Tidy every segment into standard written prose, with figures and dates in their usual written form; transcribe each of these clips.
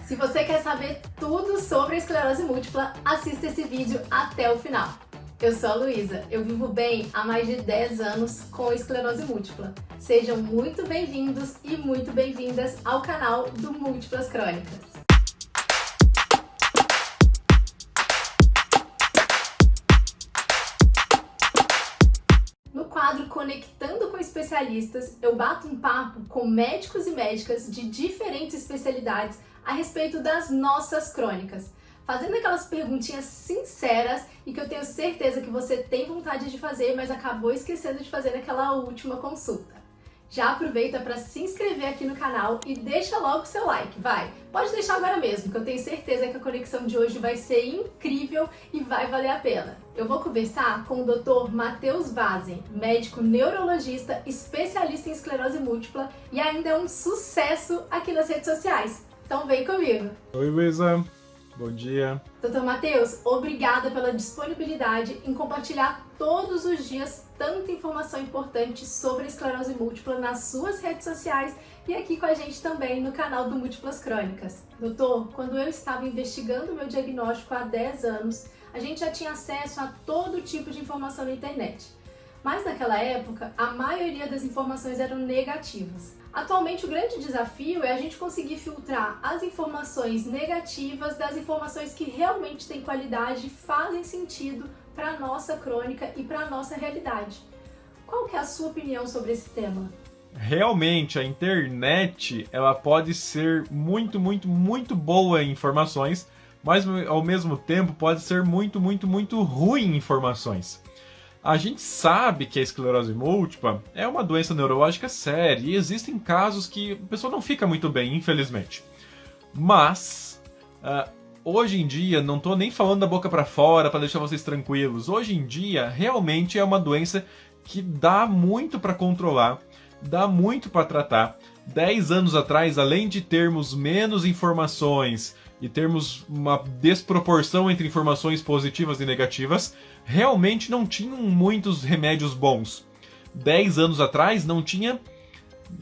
Se você quer saber tudo sobre a esclerose múltipla, assista esse vídeo até o final. Eu sou a Luísa, eu vivo bem há mais de 10 anos com esclerose múltipla. Sejam muito bem-vindos e muito bem-vindas ao canal do Múltiplas Crônicas. No quadro Conectando com Especialistas, eu bato um papo com médicos e médicas de diferentes especialidades a respeito das nossas crônicas, fazendo aquelas perguntinhas sinceras e que eu tenho certeza que você tem vontade de fazer, mas acabou esquecendo de fazer naquela última consulta. Já aproveita para se inscrever aqui no canal e deixa logo o seu like, vai! Pode deixar agora mesmo, que eu tenho certeza que a conexão de hoje vai ser incrível e vai valer a pena. Eu vou conversar com o Dr. Matheus Vazen, médico neurologista, especialista em esclerose múltipla e ainda é um sucesso aqui nas redes sociais. Então vem comigo! Oi, Luísa! Bom dia! Dr. Matheus, obrigada pela disponibilidade em compartilhar todos os dias tanta informação importante sobre a esclerose múltipla nas suas redes sociais e aqui com a gente também no canal do Múltiplas Crônicas. Doutor, quando eu estava investigando o meu diagnóstico há 10 anos, a gente já tinha acesso a todo tipo de informação na internet. Mas naquela época, a maioria das informações eram negativas. Atualmente, o grande desafio é a gente conseguir filtrar as informações negativas das informações que realmente têm qualidade e fazem sentido para a nossa crônica e para a nossa realidade. Qual que é a sua opinião sobre esse tema? Realmente, a internet ela pode ser muito boa em informações, mas ao mesmo tempo pode ser muito ruim em informações. A gente sabe que a esclerose múltipla é uma doença neurológica séria e existem casos que a pessoa não fica muito bem, infelizmente. Mas, hoje em dia, não estou nem falando da boca para fora para deixar vocês tranquilos, hoje em dia realmente é uma doença que dá muito para controlar, dá muito para tratar. 10 anos atrás, além de termos menos informações e termos uma desproporção entre informações positivas e negativas, realmente não tinham muitos remédios bons. 10 anos atrás não tinha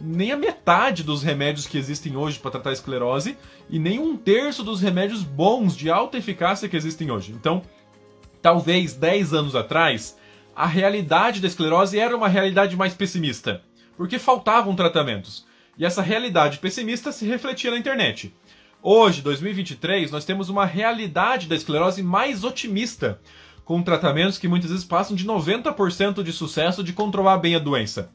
nem a metade dos remédios que existem hoje para tratar a esclerose e nem 1/3 dos remédios bons de alta eficácia que existem hoje. Então, talvez 10 anos atrás, a realidade da esclerose era uma realidade mais pessimista, porque faltavam tratamentos. E essa realidade pessimista se refletia na internet. Hoje, 2023, nós temos uma realidade da esclerose mais otimista, com tratamentos que muitas vezes passam de 90% de sucesso de controlar bem a doença.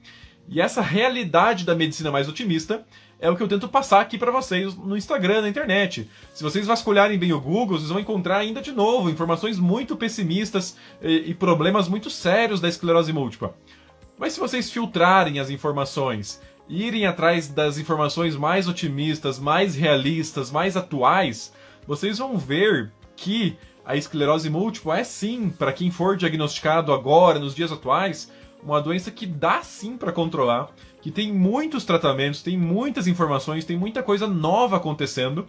E essa realidade da medicina mais otimista é o que eu tento passar aqui para vocês no Instagram, na internet. Se vocês vasculharem bem o Google, vocês vão encontrar ainda de novo informações muito pessimistas e problemas muito sérios da esclerose múltipla. Mas se vocês filtrarem as informações, irem atrás das informações mais otimistas, mais realistas, mais atuais, vocês vão ver que a esclerose múltipla é sim, para quem for diagnosticado agora, nos dias atuais, uma doença que dá sim para controlar, que tem muitos tratamentos, tem muitas informações, tem muita coisa nova acontecendo,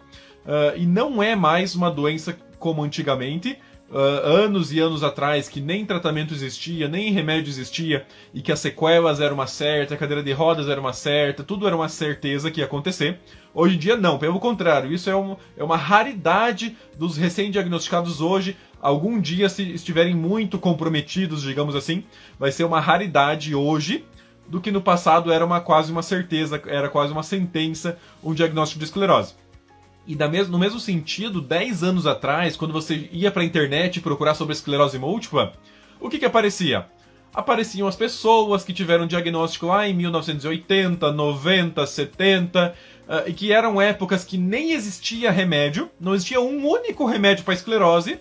e não é mais uma doença como antigamente, anos e anos atrás, que nem tratamento existia, nem remédio existia, e que as sequelas eram uma certa, a cadeira de rodas era uma certa, tudo era uma certeza que ia acontecer. Hoje em dia não, pelo contrário, isso é uma raridade dos recém-diagnosticados hoje. Algum dia, se estiverem muito comprometidos, digamos assim, vai ser uma raridade hoje, do que no passado era quase uma certeza, era quase uma sentença, um diagnóstico de esclerose. E no mesmo sentido, 10 anos atrás, quando você ia para a internet procurar sobre esclerose múltipla, o que aparecia? Apareciam as pessoas que tiveram diagnóstico lá em 1980, 90, 70, e que eram épocas que nem existia remédio, não existia um único remédio para esclerose.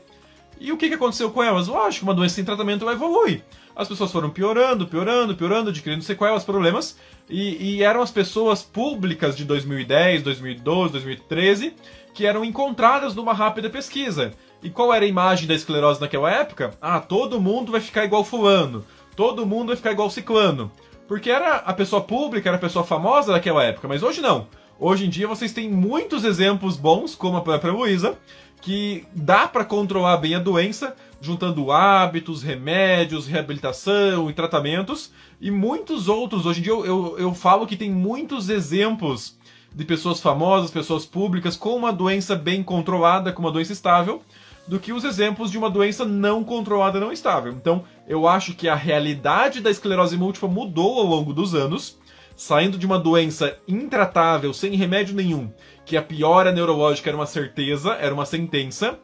E o que aconteceu com elas? Lógico, uma doença sem tratamento ela evolui. As pessoas foram piorando, adquirindo sequelas, problemas, e eram as pessoas públicas de 2010, 2012, 2013 que eram encontradas numa rápida pesquisa. E qual era a imagem da esclerose naquela época? Todo mundo vai ficar igual fulano, todo mundo vai ficar igual ciclano. Porque era a pessoa pública, era a pessoa famosa daquela época, mas hoje não. Hoje em dia vocês têm muitos exemplos bons, como a própria Luísa, que dá para controlar bem a doença, juntando hábitos, remédios, reabilitação e tratamentos, e muitos outros. Hoje em dia eu falo que tem muitos exemplos de pessoas famosas, pessoas públicas, com uma doença bem controlada, com uma doença estável, do que os exemplos de uma doença não controlada, não estável. Então, eu acho que a realidade da esclerose múltipla mudou ao longo dos anos, saindo de uma doença intratável, sem remédio nenhum, que a piora neurológica era uma certeza, era uma sentença,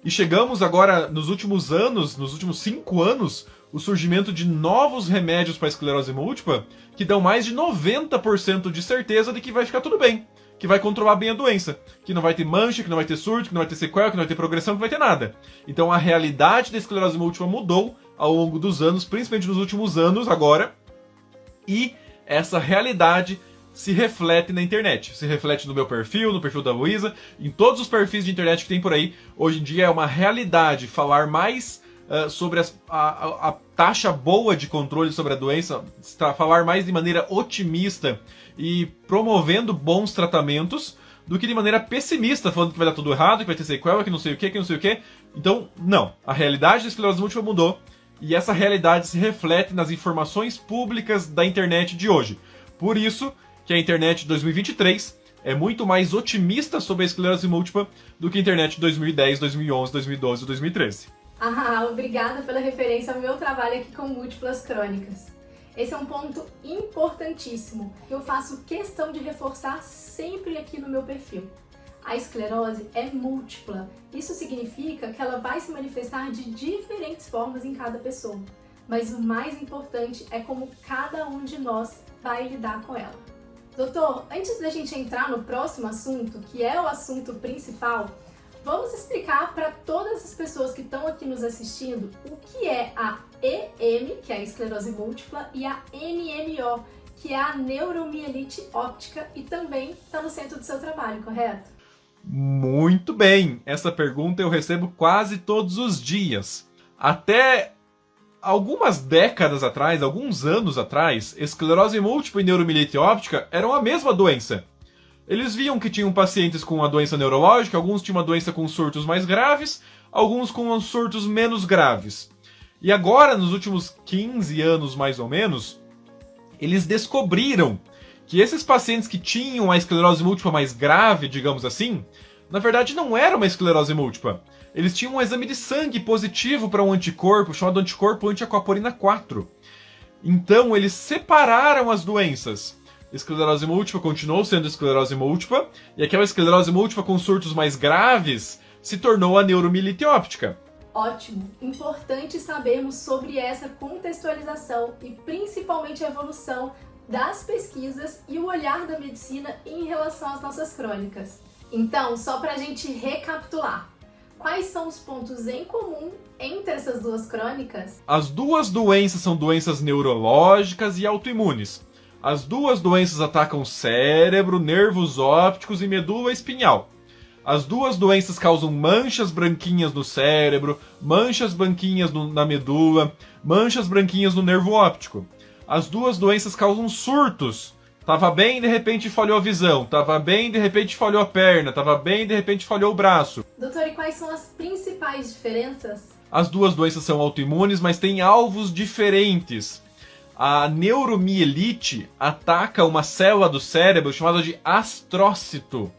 e chegamos agora, nos últimos anos, nos últimos 5 anos, o surgimento de novos remédios para a esclerose múltipla que dão mais de 90% de certeza de que vai ficar tudo bem, que vai controlar bem a doença, que não vai ter mancha, que não vai ter surto, que não vai ter sequela, que não vai ter progressão, que não vai ter nada. Então a realidade da esclerose múltipla mudou ao longo dos anos, principalmente nos últimos anos agora, e essa realidade se reflete na internet. Se reflete no meu perfil, no perfil da Luísa, em todos os perfis de internet que tem por aí. Hoje em dia é uma realidade falar mais sobre a taxa boa de controle sobre a doença, falar mais de maneira otimista e promovendo bons tratamentos, do que de maneira pessimista, falando que vai dar tudo errado, que vai ter sequela, que não sei o que, que não sei o que. Então, não. A realidade da esclerose múltipla mudou, e essa realidade se reflete nas informações públicas da internet de hoje. Por isso que a internet de 2023 é muito mais otimista sobre a esclerose múltipla do que a internet de 2010, 2011, 2012 e 2013. Obrigada pela referência ao meu trabalho aqui com múltiplas crônicas. Esse é um ponto importantíssimo que eu faço questão de reforçar sempre aqui no meu perfil. A esclerose é múltipla. Isso significa que ela vai se manifestar de diferentes formas em cada pessoa. Mas o mais importante é como cada um de nós vai lidar com ela. Doutor, antes da gente entrar no próximo assunto, que é o assunto principal, vamos explicar para todas as pessoas que estão aqui nos assistindo o que é a EM, que é a esclerose múltipla, e a NMO, que é a neuromielite óptica, e também está no centro do seu trabalho, correto? Muito bem! Essa pergunta eu recebo quase todos os dias. Até algumas décadas atrás, alguns anos atrás, esclerose múltipla e neuromielite óptica eram a mesma doença. Eles viam que tinham pacientes com a doença neurológica, alguns tinham uma doença com surtos mais graves, alguns com surtos menos graves. E agora, nos últimos 15 anos mais ou menos, eles descobriram que esses pacientes que tinham a esclerose múltipla mais grave, digamos assim, na verdade não era uma esclerose múltipla. Eles tinham um exame de sangue positivo para um anticorpo chamado anticorpo anti-aquaporina 4. Então eles separaram as doenças. Esclerose múltipla continuou sendo esclerose múltipla, e aquela esclerose múltipla com surtos mais graves se tornou a neuromielite óptica. Ótimo! Importante sabermos sobre essa contextualização e principalmente a evolução das pesquisas e o olhar da medicina em relação às nossas crônicas. Então, só para a gente recapitular, quais são os pontos em comum entre essas duas crônicas? As duas doenças são doenças neurológicas e autoimunes. As duas doenças atacam cérebro, nervos ópticos e medula espinhal. As duas doenças causam manchas branquinhas no cérebro, manchas branquinhas na medula, manchas branquinhas no nervo óptico. As duas doenças causam surtos. Tava bem, de repente falhou a visão. Tava bem, de repente falhou a perna. Tava bem, de repente falhou o braço. Doutor, e quais são as principais diferenças? As duas doenças são autoimunes, mas têm alvos diferentes. A neuromielite ataca uma célula do cérebro chamada de astrócito.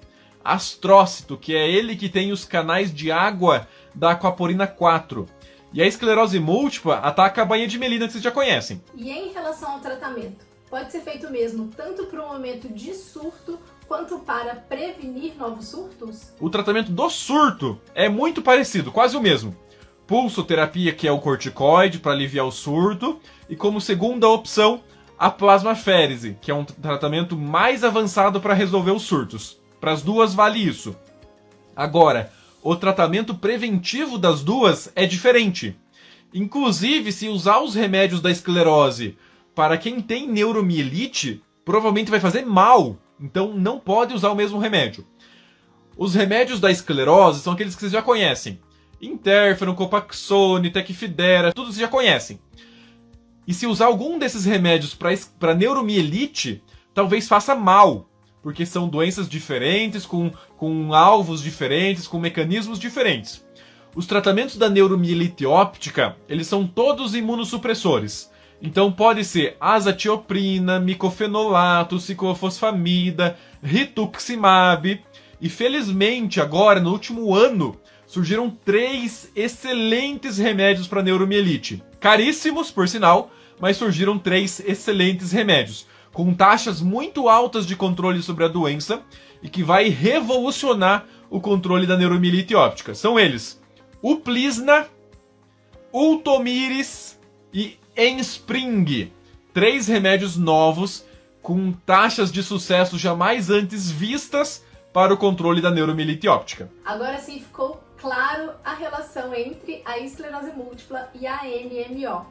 Astrócito, que é ele que tem os canais de água da aquaporina 4. E a esclerose múltipla ataca a bainha de melina, que vocês já conhecem. E em relação ao tratamento, pode ser feito mesmo tanto para um momento de surto quanto para prevenir novos surtos? O tratamento do surto é muito parecido, quase o mesmo. Pulsoterapia, que é o corticoide para aliviar o surto, e como segunda opção, a plasmaférese, que é um tratamento mais avançado para resolver os surtos. Para as duas vale isso. Agora, o tratamento preventivo das duas é diferente. Inclusive, se usar os remédios da esclerose para quem tem neuromielite, provavelmente vai fazer mal. Então não pode usar o mesmo remédio. Os remédios da esclerose são aqueles que vocês já conhecem. Interferon, Copaxone, Tecfidera, tudo vocês já conhecem. E se usar algum desses remédios para neuromielite, talvez faça mal. Porque são doenças diferentes, com alvos diferentes, com mecanismos diferentes. Os tratamentos da neuromielite óptica, eles são todos imunossupressores. Então pode ser azatioprina, micofenolato, ciclofosfamida, rituximab. E felizmente agora, no último ano, surgiram 3 excelentes remédios para neuromielite. Caríssimos, por sinal, mas surgiram 3 excelentes remédios, com taxas muito altas de controle sobre a doença e que vai revolucionar o controle da neuromielite óptica. São eles: Uplizna, Ultomiris e Enspryng. 3 remédios novos com taxas de sucesso jamais antes vistas para o controle da neuromielite óptica. Agora sim ficou claro a relação entre a esclerose múltipla e a NMO.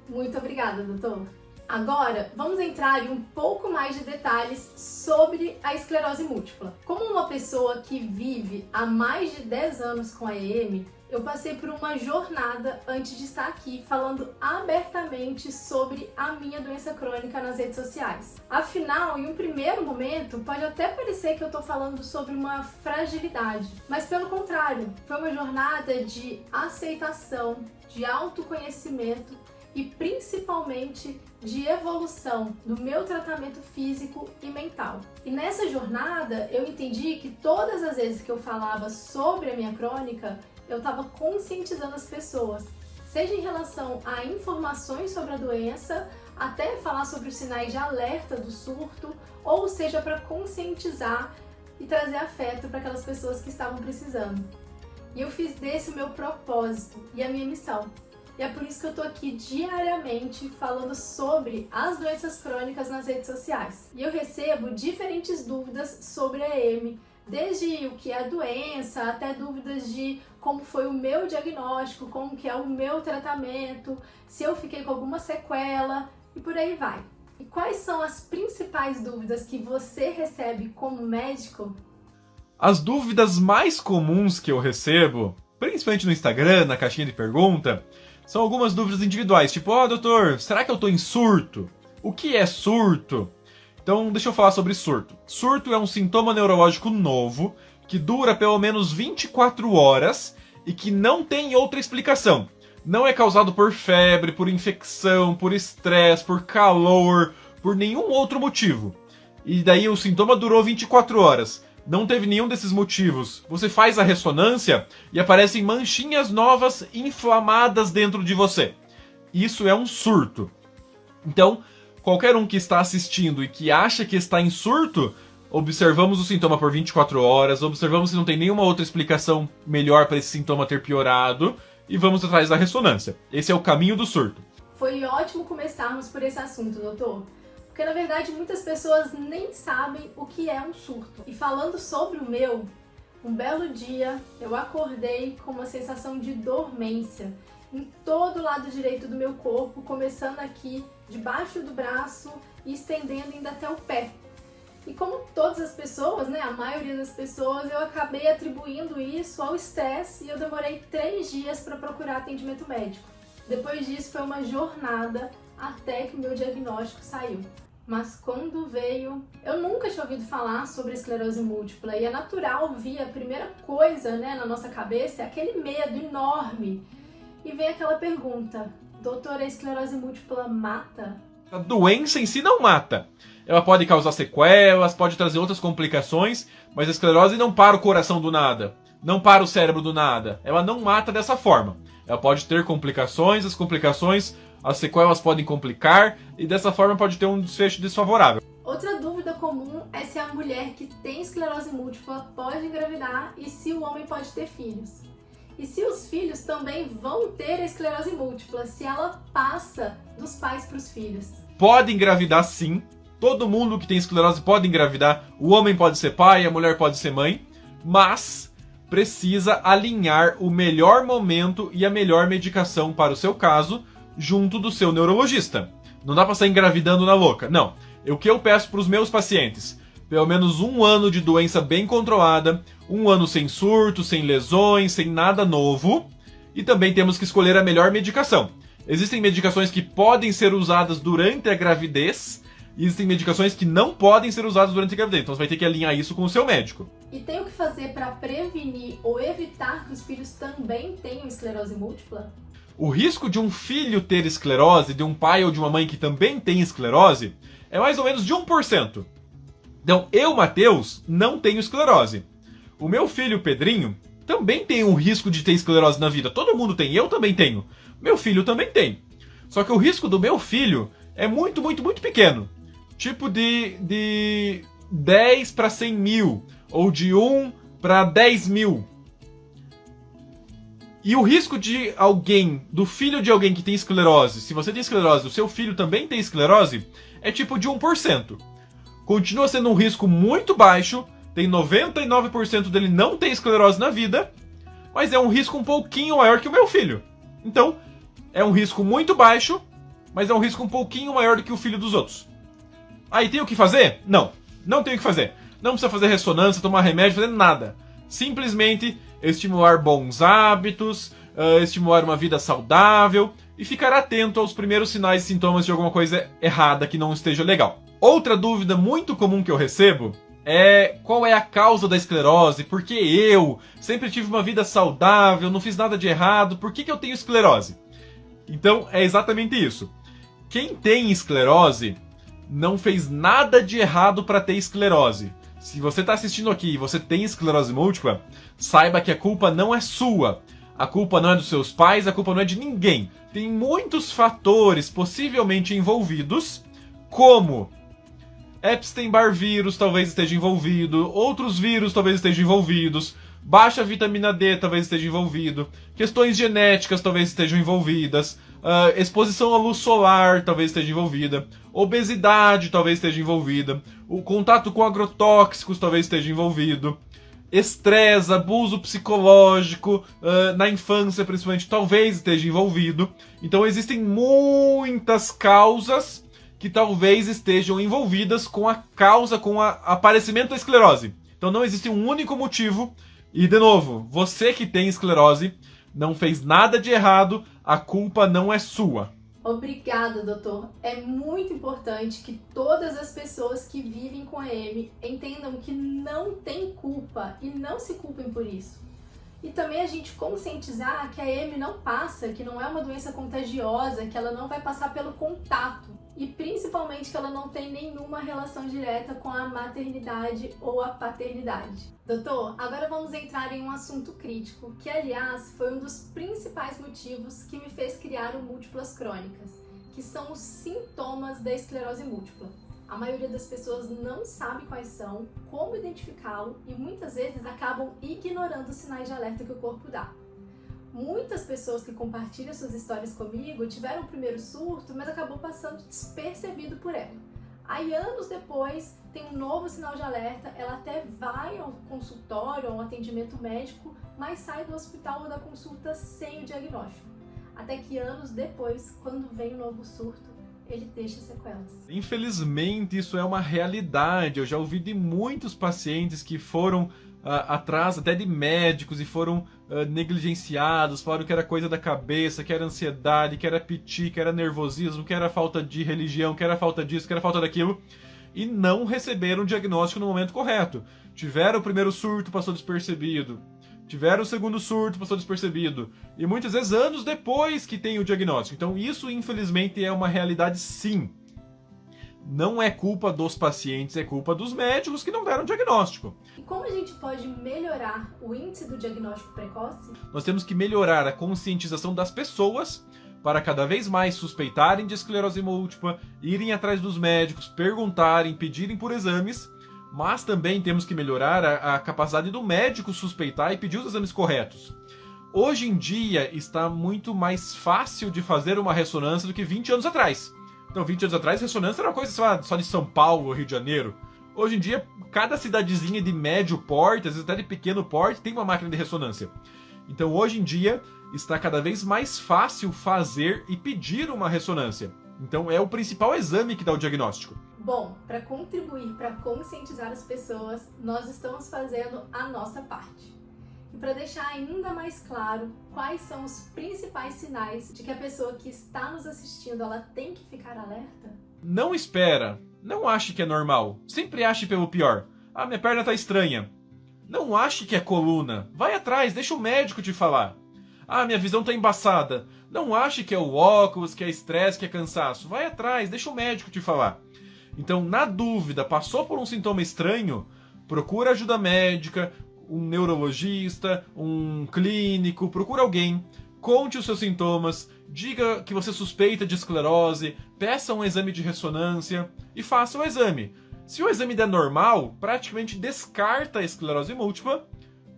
Muito obrigada, doutor. Agora, vamos entrar em um pouco mais de detalhes sobre a esclerose múltipla. Como uma pessoa que vive há mais de 10 anos com a EM, eu passei por uma jornada antes de estar aqui falando abertamente sobre a minha doença crônica nas redes sociais. Afinal, em um primeiro momento, pode até parecer que eu estou falando sobre uma fragilidade, mas pelo contrário, foi uma jornada de aceitação, de autoconhecimento e principalmente de evolução do meu tratamento físico e mental. E nessa jornada eu entendi que todas as vezes que eu falava sobre a minha crônica, eu estava conscientizando as pessoas, seja em relação a informações sobre a doença, até falar sobre os sinais de alerta do surto, ou seja para conscientizar e trazer afeto para aquelas pessoas que estavam precisando. E eu fiz desse o meu propósito e a minha missão. E é por isso que eu tô aqui diariamente falando sobre as doenças crônicas nas redes sociais. E eu recebo diferentes dúvidas sobre a EM, desde o que é a doença, até dúvidas de como foi o meu diagnóstico, como que é o meu tratamento, se eu fiquei com alguma sequela e por aí vai. E quais são as principais dúvidas que você recebe como médico? As dúvidas mais comuns que eu recebo, principalmente no Instagram, na caixinha de pergunta, são algumas dúvidas individuais, tipo, doutor, será que eu tô em surto? O que é surto? Então, deixa eu falar sobre surto. Surto é um sintoma neurológico novo, que dura pelo menos 24 horas e que não tem outra explicação. Não é causado por febre, por infecção, por estresse, por calor, por nenhum outro motivo. E daí o sintoma durou 24 horas. Não teve nenhum desses motivos. Você faz a ressonância e aparecem manchinhas novas inflamadas dentro de você. Isso é um surto. Então, qualquer um que está assistindo e que acha que está em surto, observamos o sintoma por 24 horas, observamos se não tem nenhuma outra explicação melhor para esse sintoma ter piorado e vamos atrás da ressonância. Esse é o caminho do surto. Foi ótimo começarmos por esse assunto, doutor. Porque, na verdade, muitas pessoas nem sabem o que é um surto. E falando sobre o meu, um belo dia eu acordei com uma sensação de dormência em todo o lado direito do meu corpo, começando aqui debaixo do braço e estendendo ainda até o pé. E como todas as pessoas, a maioria das pessoas, eu acabei atribuindo isso ao estresse e eu demorei 3 dias para procurar atendimento médico. Depois disso foi uma jornada até que o meu diagnóstico saiu. Mas quando veio, eu nunca tinha ouvido falar sobre esclerose múltipla e é natural vir a primeira coisa na nossa cabeça é aquele medo enorme. E vem aquela pergunta, doutor, a esclerose múltipla mata? A doença em si não mata. Ela pode causar sequelas, pode trazer outras complicações, mas a esclerose não para o coração do nada, não para o cérebro do nada. Ela não mata dessa forma. Ela pode ter complicações, as sequelas podem complicar e dessa forma pode ter um desfecho desfavorável. Outra dúvida comum é se a mulher que tem esclerose múltipla pode engravidar e se o homem pode ter filhos. E se os filhos também vão ter a esclerose múltipla, se ela passa dos pais para os filhos. Pode engravidar sim, todo mundo que tem esclerose pode engravidar, o homem pode ser pai, a mulher pode ser mãe, mas precisa alinhar o melhor momento e a melhor medicação para o seu caso, junto do seu neurologista. Não dá pra sair engravidando na louca, não. O que eu peço pros meus pacientes? Pelo menos 1 ano de doença bem controlada, 1 ano sem surto, sem lesões, sem nada novo. E também temos que escolher a melhor medicação. Existem medicações que podem ser usadas durante a gravidez, e existem medicações que não podem ser usadas durante a gravidez. Então você vai ter que alinhar isso com o seu médico. E tem o que fazer para prevenir ou evitar que os filhos também tenham esclerose múltipla? O risco de um filho ter esclerose, de um pai ou de uma mãe que também tem esclerose, é mais ou menos de 1%. Então, eu, Matheus, não tenho esclerose. O meu filho, Pedrinho, também tem um risco de ter esclerose na vida. Todo mundo tem, eu também tenho. Meu filho também tem. Só que o risco do meu filho é muito, muito, muito pequeno. Tipo de 10 para 100 mil, ou de 1 para 10 mil. E o risco de alguém, do filho de alguém que tem esclerose, se você tem esclerose, o seu filho também tem esclerose, é tipo de 1%. Continua sendo um risco muito baixo, tem 99% dele não ter esclerose na vida, mas é um risco um pouquinho maior que o meu filho. Então, é um risco muito baixo, mas é um risco um pouquinho maior do que o filho dos outros. Aí tem o que fazer? Não, não tem o que fazer. Não precisa fazer ressonância, tomar remédio, fazer nada. Simplesmente estimular bons hábitos, estimular uma vida saudável e ficar atento aos primeiros sinais e sintomas de alguma coisa errada que não esteja legal. Outra dúvida muito comum que eu recebo é qual é a causa da esclerose, por que eu sempre tive uma vida saudável, não fiz nada de errado, por que eu tenho esclerose? Então é exatamente isso. Quem tem esclerose não fez nada de errado para ter esclerose. Se você está assistindo aqui e você tem esclerose múltipla, saiba que a culpa não é sua. A culpa não é dos seus pais, a culpa não é de ninguém. Tem muitos fatores possivelmente envolvidos, como Epstein-Barr vírus talvez esteja envolvido, outros vírus talvez estejam envolvidos, baixa vitamina D talvez esteja envolvido, questões genéticas talvez estejam envolvidas, exposição à luz solar talvez esteja envolvida, obesidade talvez esteja envolvida, o contato com agrotóxicos talvez esteja envolvido, estresse, abuso psicológico na infância principalmente talvez esteja envolvido. Então existem muitas causas que talvez estejam envolvidas com a causa, com o aparecimento da esclerose. Então não existe um único motivo. E, de novo, você que tem esclerose não fez nada de errado, a culpa não é sua. Obrigada, doutor. É muito importante que todas as pessoas que vivem com EM entendam que não tem culpa e não se culpem por isso. E também a gente conscientizar que a EM não passa, que não é uma doença contagiosa, que ela não vai passar pelo contato. E principalmente que ela não tem nenhuma relação direta com a maternidade ou a paternidade. Doutor, agora vamos entrar em um assunto crítico, que aliás foi um dos principais motivos que me fez criar o Múltiplas Crônicas, que são os sintomas da esclerose múltipla. A maioria das pessoas não sabe quais são, como identificá-lo e muitas vezes acabam ignorando os sinais de alerta que o corpo dá. Muitas pessoas que compartilham suas histórias comigo tiveram o primeiro surto, mas acabou passando despercebido por ela. Aí, anos depois, tem um novo sinal de alerta, ela até vai ao consultório, ao atendimento médico, mas sai do hospital ou da consulta sem o diagnóstico. Até que anos depois, quando vem o novo surto, ele deixa sequelas. Infelizmente, isso é uma realidade. Eu já ouvi de muitos pacientes que foram atrás até de médicos e foram negligenciados, falaram que era coisa da cabeça, que era ansiedade, que era piti, que era nervosismo, que era falta de religião, que era falta disso, que era falta daquilo, e não receberam o diagnóstico no momento correto. Tiveram o primeiro surto, passou despercebido. Tiveram o segundo surto, passou despercebido. E muitas vezes anos depois que tem o diagnóstico. Então isso, infelizmente, é uma realidade sim. Não é culpa dos pacientes, é culpa dos médicos que não deram diagnóstico. E como a gente pode melhorar o índice do diagnóstico precoce? Nós temos que melhorar a conscientização das pessoas para cada vez mais suspeitarem de esclerose múltipla, irem atrás dos médicos, perguntarem, pedirem por exames, mas também temos que melhorar a capacidade do médico suspeitar e pedir os exames corretos. Hoje em dia está muito mais fácil de fazer uma ressonância do que 20 anos atrás. Então, 20 anos atrás, ressonância era uma coisa, sei lá, só de São Paulo, Rio de Janeiro. Hoje em dia, cada cidadezinha de médio porte, às vezes até de pequeno porte, tem uma máquina de ressonância. Então, hoje em dia, está cada vez mais fácil fazer e pedir uma ressonância. Então, é o principal exame que dá o diagnóstico. Bom, para contribuir para conscientizar as pessoas, nós estamos fazendo a nossa parte. E para deixar ainda mais claro quais são os principais sinais de que a pessoa que está nos assistindo ela tem que ficar alerta? Não espera. Não ache que é normal. Sempre ache pelo pior. Ah, minha perna tá estranha. Não ache que é coluna. Vai atrás, deixa o médico te falar. Ah, minha visão tá embaçada. Não ache que é o óculos, que é estresse, que é cansaço. Vai atrás, deixa o médico te falar. Então, na dúvida, passou por um sintoma estranho, procura ajuda médica, um neurologista, um clínico, procura alguém, conte os seus sintomas, diga que você suspeita de esclerose, peça um exame de ressonância e faça o exame. Se o exame der normal, praticamente descarta a esclerose múltipla,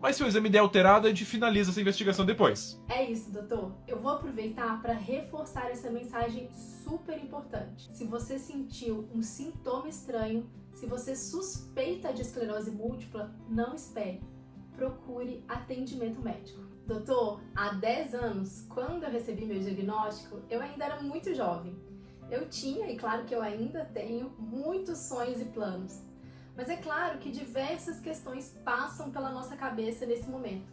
mas se o exame der alterado, a gente finaliza essa investigação depois. É isso, doutor. Eu vou aproveitar para reforçar essa mensagem super importante. Se você sentiu um sintoma estranho, se você suspeita de esclerose múltipla, não espere. Procure atendimento médico. Doutor, há 10 anos, quando eu recebi meu diagnóstico, eu ainda era muito jovem. Eu tinha, e claro que eu ainda tenho, muitos sonhos e planos. Mas é claro que diversas questões passam pela nossa cabeça nesse momento.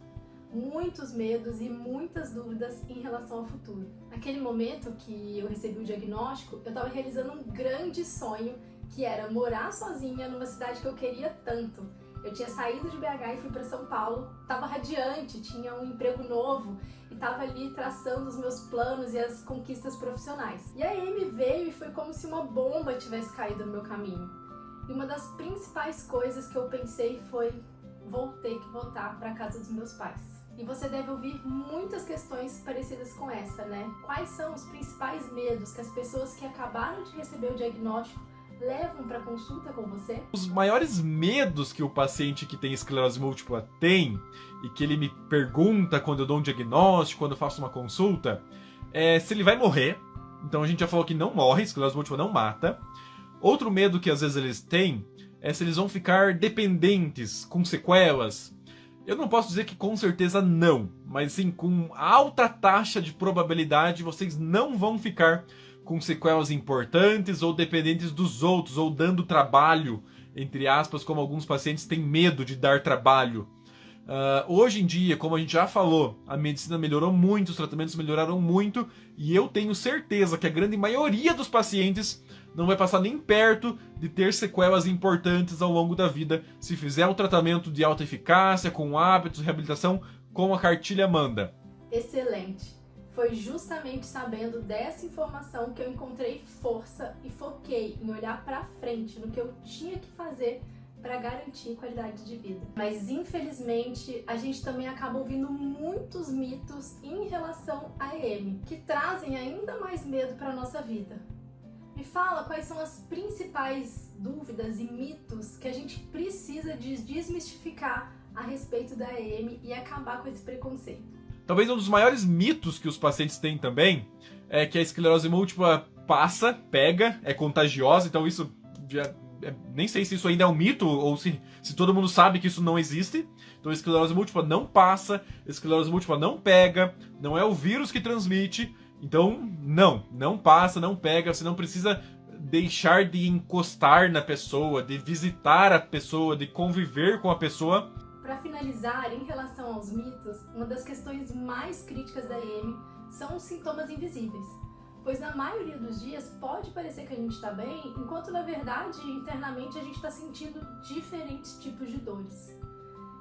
Muitos medos e muitas dúvidas em relação ao futuro. Naquele momento que eu recebi o diagnóstico, eu estava realizando um grande sonho, que era morar sozinha numa cidade que eu queria tanto. Eu tinha saído de BH e fui para São Paulo, estava radiante, tinha um emprego novo e estava ali traçando os meus planos e as conquistas profissionais. E a Amy veio e foi como se uma bomba tivesse caído no meu caminho. E uma das principais coisas que eu pensei foi: vou ter que voltar para a casa dos meus pais. E você deve ouvir muitas questões parecidas com essa, né? Quais são os principais medos que as pessoas que acabaram de receber o diagnóstico levam para consulta com você? Os maiores medos que o paciente que tem esclerose múltipla tem, e que ele me pergunta quando eu dou um diagnóstico, quando eu faço uma consulta, é se ele vai morrer. Então a gente já falou que não morre, esclerose múltipla não mata. Outro medo que às vezes eles têm é se eles vão ficar dependentes, com sequelas. Eu não posso dizer que com certeza não, mas sim com alta taxa de probabilidade vocês não vão ficar com sequelas importantes ou dependentes dos outros, ou dando trabalho, entre aspas, como alguns pacientes têm medo de dar trabalho. Hoje em dia, como a gente já falou, a medicina melhorou muito, os tratamentos melhoraram muito, e eu tenho certeza que a grande maioria dos pacientes não vai passar nem perto de ter sequelas importantes ao longo da vida, se fizer um tratamento de alta eficácia, com hábitos, reabilitação, como a cartilha manda. Excelente! Foi justamente sabendo dessa informação que eu encontrei força e foquei em olhar para frente no que eu tinha que fazer para garantir qualidade de vida. Mas infelizmente a gente também acaba ouvindo muitos mitos em relação à EM, que trazem ainda mais medo para a nossa vida. Me fala quais são as principais dúvidas e mitos que a gente precisa de desmistificar a respeito da EM e acabar com esse preconceito. Talvez um dos maiores mitos que os pacientes têm também é que a esclerose múltipla passa, pega, é contagiosa, então isso já... nem sei se isso ainda é um mito ou se todo mundo sabe que isso não existe. Então a esclerose múltipla não passa, a esclerose múltipla não pega, não é o vírus que transmite. Então não passa, não pega, você não precisa deixar de encostar na pessoa, de visitar a pessoa, de conviver com a pessoa. Para finalizar, em relação aos mitos, uma das questões mais críticas da EM são os sintomas invisíveis. Pois na maioria dos dias pode parecer que a gente está bem, enquanto na verdade, internamente, a gente está sentindo diferentes tipos de dores.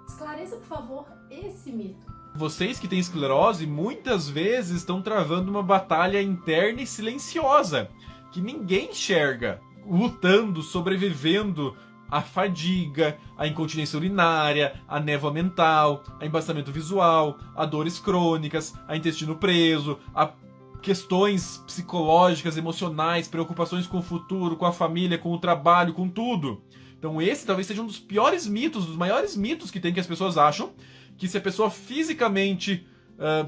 Esclareça, por favor, esse mito. Vocês que têm esclerose, muitas vezes estão travando uma batalha interna e silenciosa, que ninguém enxerga, lutando, sobrevivendo à fadiga, à incontinência urinária, à névoa mental, a embaçamento visual, a dores crônicas, a intestino preso, a questões psicológicas, emocionais, preocupações com o futuro, com a família, com o trabalho, com tudo. Então esse talvez seja um dos piores mitos, dos maiores mitos que tem, que as pessoas acham que se a pessoa fisicamente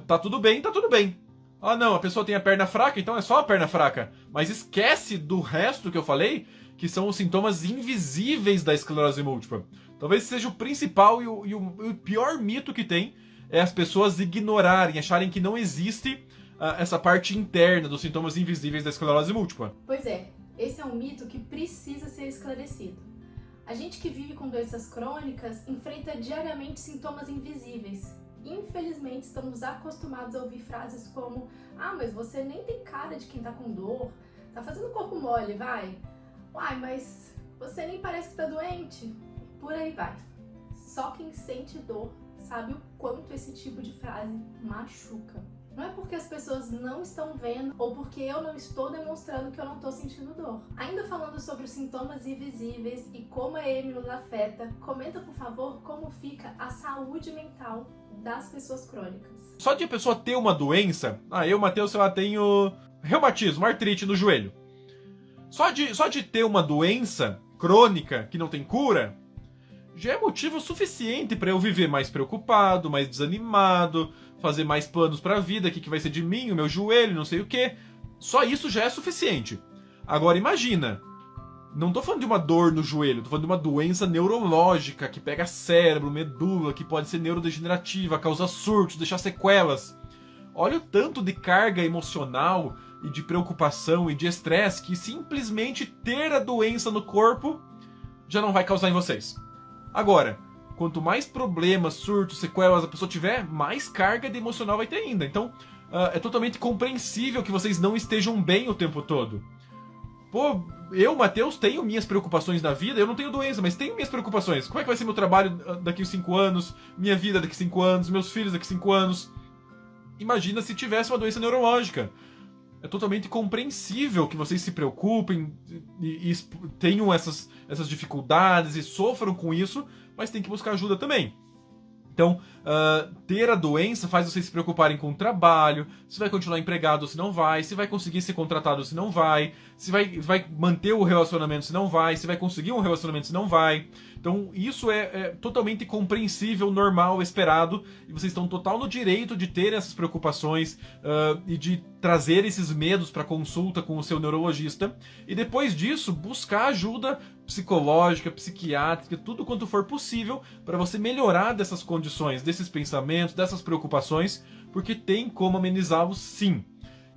tá tudo bem, tá tudo bem. Ah não, a pessoa tem a perna fraca, então é só a perna fraca. Mas esquece do resto que eu falei, que são os sintomas invisíveis da esclerose múltipla. Talvez seja o principal e o pior mito que tem, é as pessoas ignorarem, acharem que não existe essa parte interna dos sintomas invisíveis da esclerose múltipla. Pois é, esse é um mito que precisa ser esclarecido. A gente que vive com doenças crônicas enfrenta diariamente sintomas invisíveis. Infelizmente, estamos acostumados a ouvir frases como: ah, mas você nem tem cara de quem tá com dor, tá fazendo corpo mole, vai. Uai, mas você nem parece que tá doente. Por aí vai. Só quem sente dor sabe o quanto esse tipo de frase machuca. Não é porque as pessoas não estão vendo ou porque eu não estou demonstrando que eu não estou sentindo dor. Ainda falando sobre os sintomas invisíveis e como a EM nos afeta, comenta por favor como fica a saúde mental das pessoas crônicas. Só de a pessoa ter uma doença, eu, Matheus, sei lá, tenho reumatismo, artrite no joelho. Só de ter uma doença crônica que não tem cura, já é motivo suficiente para eu viver mais preocupado, mais desanimado, fazer mais planos para a vida, o que vai ser de mim, o meu joelho, não sei o que. Só isso já é suficiente. Agora imagina, não tô falando de uma dor no joelho, tô falando de uma doença neurológica que pega cérebro, medula, que pode ser neurodegenerativa, causar surtos, deixar sequelas. Olha o tanto de carga emocional e de preocupação e de estresse que simplesmente ter a doença no corpo já não vai causar em vocês. Agora, quanto mais problemas, surtos, sequelas a pessoa tiver, mais carga de emocional vai ter ainda. Então, é totalmente compreensível que vocês não estejam bem o tempo todo. Pô, eu, Matheus, tenho minhas preocupações na vida, eu não tenho doença, mas tenho minhas preocupações. Como é que vai ser meu trabalho daqui a 5 anos, minha vida daqui a 5 anos, meus filhos daqui a 5 anos? Imagina se tivesse uma doença neurológica. É totalmente compreensível que vocês se preocupem e tenham essas dificuldades e sofram com isso, mas tem que buscar ajuda também. Então, ter a doença faz vocês se preocuparem com o trabalho, se vai continuar empregado ou se não vai, se vai conseguir ser contratado ou se não vai, se vai manter o relacionamento se não vai, se vai conseguir um relacionamento se não vai. Então, isso é totalmente compreensível, normal, esperado, e vocês estão total no direito de ter essas preocupações e de trazer esses medos para consulta com o seu neurologista. E depois disso, buscar ajuda psicológica, psiquiátrica, tudo quanto for possível para você melhorar dessas condições, desses pensamentos, dessas preocupações, porque tem como amenizá-los sim.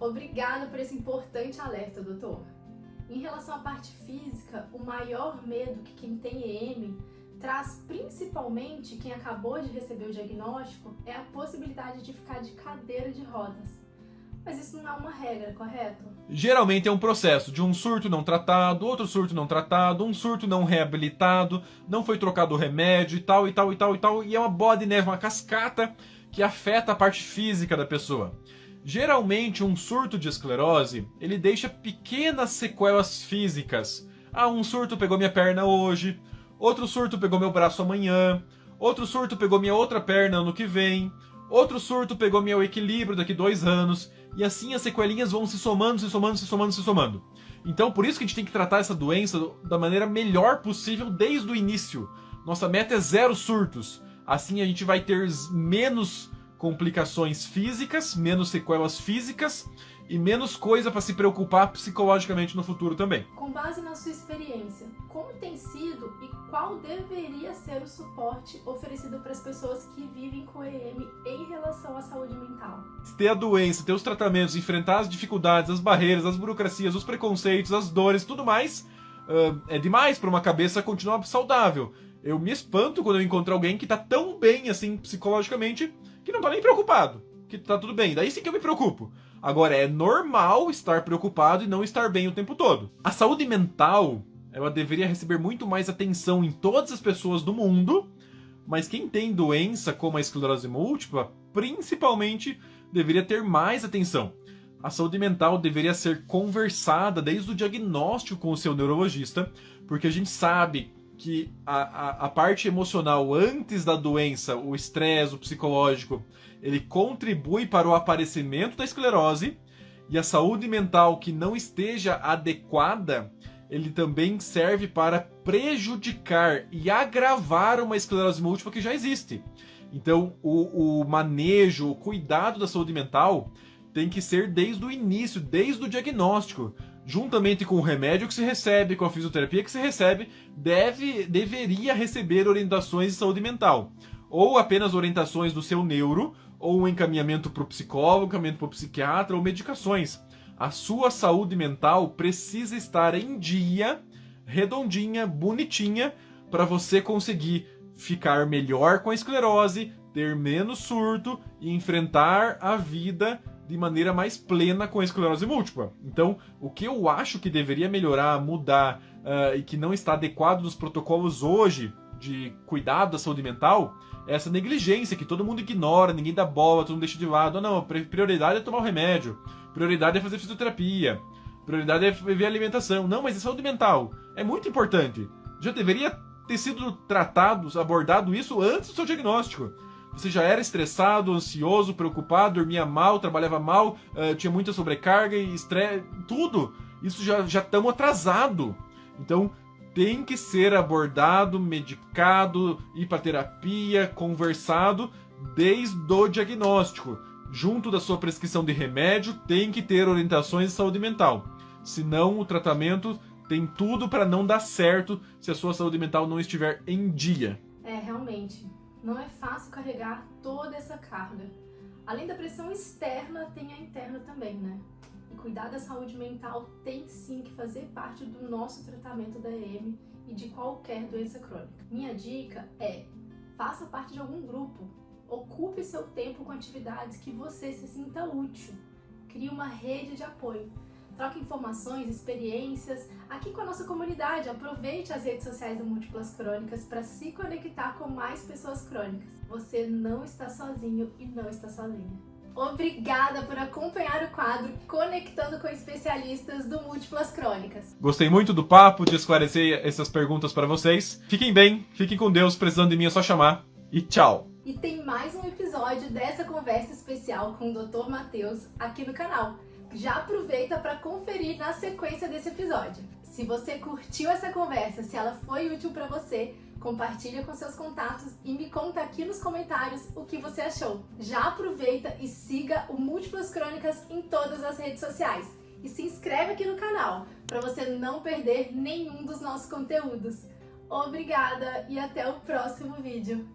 Obrigada por esse importante alerta, doutor. Em relação à parte física, o maior medo que quem tem EM traz, principalmente quem acabou de receber o diagnóstico, é a possibilidade de ficar de cadeira de rodas. Mas isso não é uma regra, correto? Geralmente é um processo de um surto não tratado, outro surto não tratado, um surto não reabilitado, não foi trocado o remédio e tal, e é uma bola de neve, uma cascata que afeta a parte física da pessoa. Geralmente um surto de esclerose, ele deixa pequenas sequelas físicas. Um surto pegou minha perna hoje, outro surto pegou meu braço amanhã, outro surto pegou minha outra perna ano que vem, outro surto pegou meu equilíbrio daqui 2 anos, e assim as sequelinhas vão se somando. Então por isso que a gente tem que tratar essa doença da maneira melhor possível desde o início. Nossa meta é 0 surtos. Assim a gente vai ter menos complicações físicas, menos sequelas físicas e menos coisa para se preocupar psicologicamente no futuro também. Com base na sua experiência, como tem sido e qual deveria ser o suporte oferecido para as pessoas que vivem com EM em relação à saúde mental? Ter a doença, ter os tratamentos, enfrentar as dificuldades, as barreiras, as burocracias, os preconceitos, as dores, tudo mais, é demais para uma cabeça continuar saudável. Eu me espanto quando eu encontro alguém que tá tão bem assim psicologicamente que não tá nem preocupado, que tá tudo bem. Daí sim que eu me preocupo. Agora, é normal estar preocupado e não estar bem o tempo todo. A saúde mental, ela deveria receber muito mais atenção em todas as pessoas do mundo, mas quem tem doença como a esclerose múltipla, principalmente, deveria ter mais atenção. A saúde mental deveria ser conversada desde o diagnóstico com o seu neurologista, porque a gente sabe que a parte emocional antes da doença, o estresse, o psicológico, ele contribui para o aparecimento da esclerose, e a saúde mental que não esteja adequada, ele também serve para prejudicar e agravar uma esclerose múltipla que já existe. Então, o manejo, o cuidado da saúde mental tem que ser desde o início, desde o diagnóstico. Juntamente com o remédio que se recebe, com a fisioterapia que se recebe, deveria receber orientações de saúde mental. Ou apenas orientações do seu neuro, ou um encaminhamento para o psicólogo, encaminhamento para o psiquiatra, ou medicações. A sua saúde mental precisa estar em dia, redondinha, bonitinha, para você conseguir ficar melhor com a esclerose, ter menos surto e enfrentar a vida de maneira mais plena com a esclerose múltipla. Então, o que eu acho que deveria melhorar, mudar e que não está adequado nos protocolos hoje de cuidado da saúde mental é essa negligência que todo mundo ignora, ninguém dá bola, todo mundo deixa de lado. Não, a prioridade é tomar o remédio, prioridade é fazer fisioterapia, prioridade é ver a alimentação. Não, mas a saúde mental é muito importante. Já deveria ter sido tratado, abordado isso antes do seu diagnóstico. Você já era estressado, ansioso, preocupado, dormia mal, trabalhava mal, tinha muita sobrecarga e estresse, tudo. Isso já estamos atrasado. Então, tem que ser abordado, medicado, ir para terapia, conversado desde o diagnóstico. Junto da sua prescrição de remédio, tem que ter orientações de saúde mental. Senão, o tratamento tem tudo para não dar certo se a sua saúde mental não estiver em dia. Realmente, não é fácil carregar toda essa carga. Além da pressão externa, tem a interna também, né? E cuidar da saúde mental tem sim que fazer parte do nosso tratamento da EM e de qualquer doença crônica. Minha dica é: faça parte de algum grupo, ocupe seu tempo com atividades que você se sinta útil, crie uma rede de apoio, troque informações, experiências aqui com a nossa comunidade. Aproveite as redes sociais do Múltiplas Crônicas para se conectar com mais pessoas crônicas. Você não está sozinho e não está sozinha. Obrigada por acompanhar o quadro Conectando com Especialistas do Múltiplas Crônicas. Gostei muito do papo, de esclarecer essas perguntas para vocês. Fiquem bem, fiquem com Deus, precisando de mim é só chamar. E tchau! E tem mais um episódio dessa conversa especial com o Dr. Matheus aqui no canal. Já aproveita para conferir na sequência desse episódio. Se você curtiu essa conversa, se ela foi útil para você, compartilha com seus contatos e me conta aqui nos comentários o que você achou. Já aproveita e siga o Múltiplas Crônicas em todas as redes sociais. E se inscreve aqui no canal para você não perder nenhum dos nossos conteúdos. Obrigada e até o próximo vídeo.